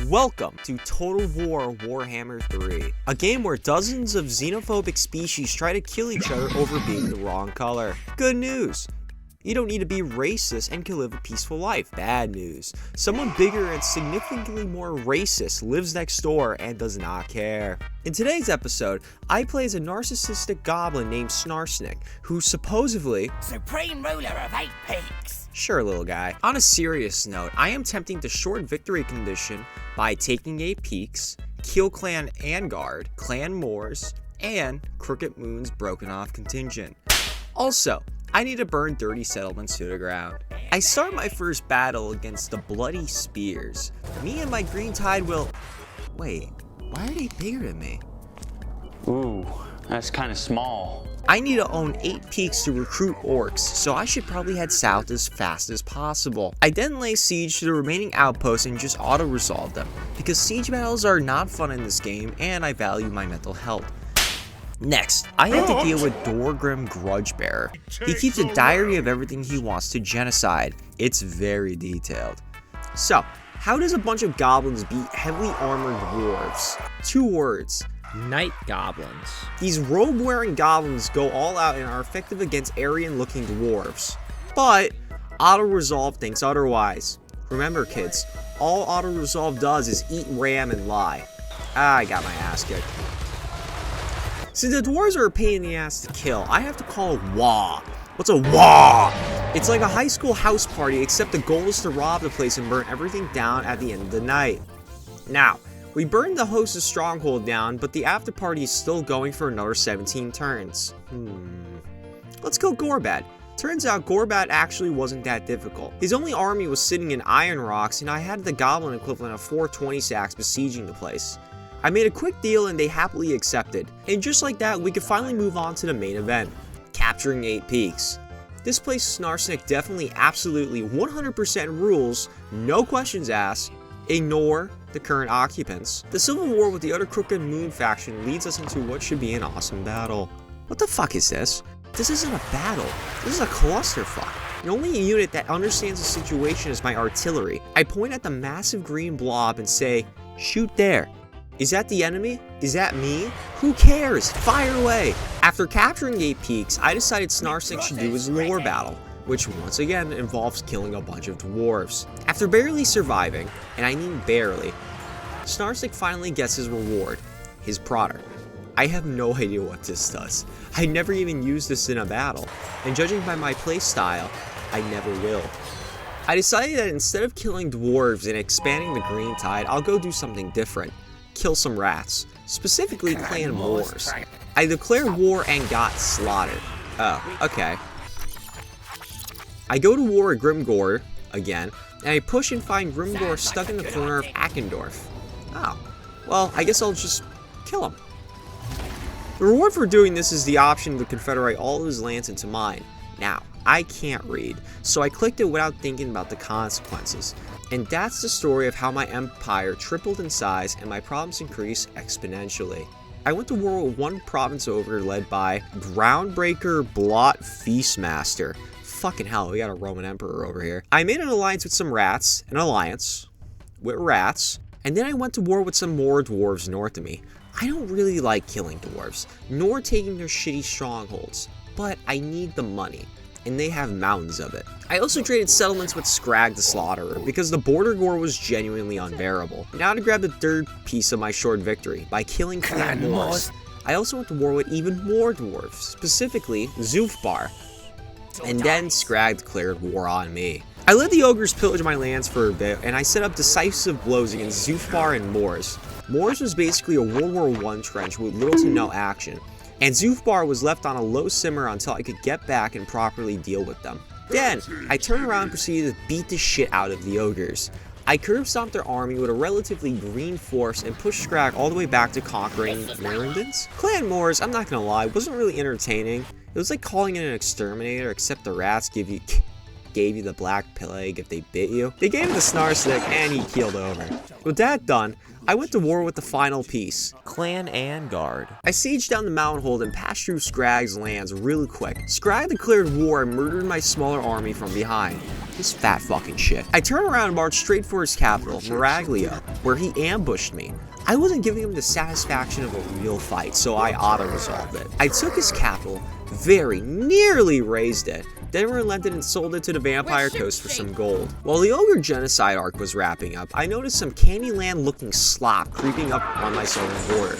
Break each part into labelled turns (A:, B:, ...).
A: Welcome to Total War Warhammer 3, a game where dozens of xenophobic species try to kill each other over being the wrong color. Good news! You don't need to be racist and can live a peaceful life. Bad news. Someone bigger and significantly more racist lives next door and does not care. In today's episode, I play as a narcissistic goblin named Skarsnik, who supposedly
B: Supreme ruler of 8 peaks.
A: Sure, little guy. On a serious note, I am tempting the short victory condition by taking 8 peaks, kill Clan Vanguard, Clan Moors, and Crooked Moon's broken off contingent. Also, I need to burn dirty settlements to the ground. I start my first battle against the Bloody Spears. Me and my green tide will... Wait, why are they bigger than me?
C: Ooh, that's kind of small.
A: I need to own 8 peaks to recruit orcs, so I should probably head south as fast as possible. I then lay siege to the remaining outposts and just auto-resolve them, because siege battles are not fun in this game and I value my mental health. Next, I have to deal with Dorgrim Grudgebearer. He keeps a diary of everything he wants to genocide. It's very detailed. So, how does a bunch of goblins beat heavily armored dwarves? 2 words. Night goblins. These robe-wearing goblins go all out and are effective against Aryan-looking dwarves. But, auto-resolve thinks otherwise. Remember kids, all auto-resolve does is eat ram and lie. I got my ass kicked. Since the dwarves are a pain in the ass to kill, I have to call WAAAGH. What's a WAAAGH? It's like a high school house party, except the goal is to rob the place and burn everything down at the end of the night. Now, we burned the host's stronghold down, but the after party is still going for another 17 turns. Let's kill Gorbad. Turns out Gorbad actually wasn't that difficult. His only army was sitting in Iron Rocks, and I had the goblin equivalent of 420 sacks besieging the place. I made a quick deal and they happily accepted. And just like that, we could finally move on to the main event, capturing 8 peaks. This place Skarsnik definitely absolutely 100% rules, no questions asked, ignore the current occupants. The civil war with the other Crooked Moon faction leads us into what should be an awesome battle. What the fuck is this? This isn't a battle, this is a clusterfuck. The only unit that understands the situation is my artillery. I point at the massive green blob and say, shoot there. Is that the enemy? Is that me? Who cares? Fire away! After capturing 8 peaks, I decided Skarsnik should do his lore battle, which once again involves killing a bunch of dwarves. After barely surviving, and I mean barely, Skarsnik finally gets his reward, his prodder. I have no idea what this does. I never even used this in a battle, and judging by my playstyle, I never will. I decided that instead of killing dwarves and expanding the green tide, I'll go do something different. Kill some rats, specifically Clan Moors. I declared war and got slaughtered. Oh, okay. I go to war with Grimgor again, and I push and find Grimgor stuck in the corner of Ackendorf. Oh, well, I guess I'll just kill him. The reward for doing this is the option to confederate all of his lands into mine. Now, I can't read, so I clicked it without thinking about the consequences. And that's the story of how my empire tripled in size and my problems increased exponentially. I went to war with one province over led by Groundbreaker Blot Feastmaster. Fucking hell, we got a Roman emperor over here. I made an alliance with some rats, and then I went to war with some more dwarves north of me. I don't really like killing dwarves, nor taking their shitty strongholds, but I need the money. And they have mountains of it. I also traded settlements with Scrag the Slaughterer because the border gore was genuinely unbearable. Now to grab the third piece of my short victory by killing Clan Moors. I also went to war with even more dwarves, specifically Zufbar. And then Scrag declared war on me. I let the ogres pillage my lands for a bit, and I set up decisive blows against Zufbar and Moors. Moors was basically a World War I trench with little to no action. And Zufbar was left on a low simmer until I could get back and properly deal with them. Then, I turned around and proceeded to beat the shit out of the ogres. I curb stomped their army with a relatively green force and pushed Scrag all the way back to conquering Mirandans. Clan Moors, I'm not gonna lie, wasn't really entertaining. It was like calling in an exterminator, except the rats gave you the black plague if they bit you. They gave it to Skarsnik and he keeled over. With that done, I went to war with the final piece, Clan Vanguard. I sieged down the mountain hold and passed through Scrag's lands really quick. Scrag declared war and murdered my smaller army from behind. This fat fucking shit. I turned around and marched straight for his capital, WAAAGH, where he ambushed me. I wasn't giving him the satisfaction of a real fight, so I auto-resolved it. I took his capital, very nearly razed it, then relented and sold it to the Vampire Coast for some gold. While the Ogre Genocide arc was wrapping up, I noticed some Candyland-looking slop creeping up on my southern border.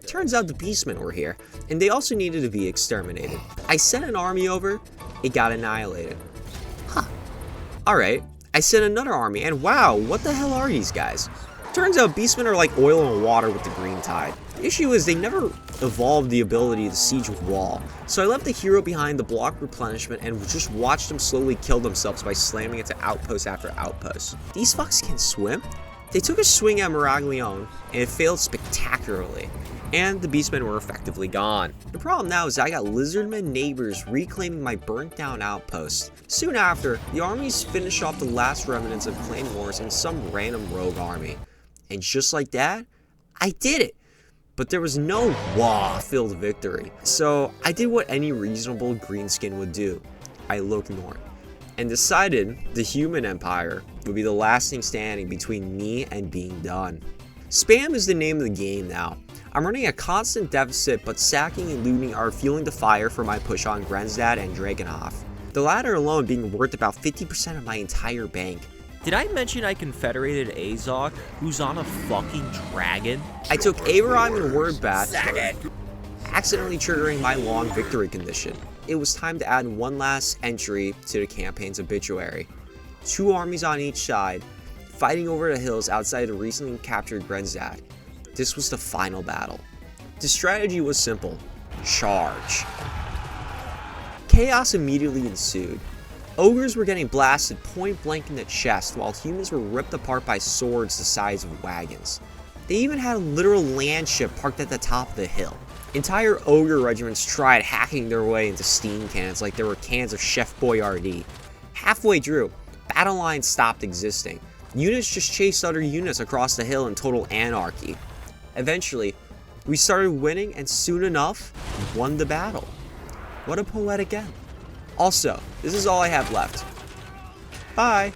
A: Turns out the beastmen were here, and they also needed to be exterminated. I sent an army over, it got annihilated. Huh. Alright, I sent another army, and wow, what the hell are these guys? Turns out beastmen are like oil and water with the green tide. The issue is they never evolved the ability to siege with wall, so I left the hero behind to block replenishment and just watched them slowly kill themselves by slamming into outpost after outpost. These fucks can swim? They took a swing at Miraglione, and it failed spectacularly, and the beastmen were effectively gone. The problem now is I got lizardmen neighbors reclaiming my burnt down outpost. Soon after, the armies finished off the last remnants of clan wars in some random rogue army. And just like that, I did it. But there was no WAAAGH-filled victory. So I did what any reasonable greenskin would do. I looked north and decided the human empire would be the last thing standing between me and being done. Spam is the name of the game now. I'm running a constant deficit, but sacking and looting are fueling the fire for my push on Grenstad and Dragonhof. The latter alone being worth about 50% of my entire bank.
D: Did I mention I confederated Azog, who's on a fucking dragon?
A: I took Averheim and Wordbat, accidentally triggering my long victory condition. It was time to add one last entry to the campaign's obituary. 2 armies on each side, fighting over the hills outside the recently captured Grenstad. This was the final battle. The strategy was simple: charge. Chaos immediately ensued. Ogres were getting blasted point blank in the chest, while humans were ripped apart by swords the size of wagons. They even had a literal land ship parked at the top of the hill. Entire ogre regiments tried hacking their way into steam cannons like there were cans of Chef Boyardee. Halfway through, battle lines stopped existing. Units just chased other units across the hill in total anarchy. Eventually, we started winning and soon enough, won the battle. What a poetic end. Also, this is all I have left. Bye!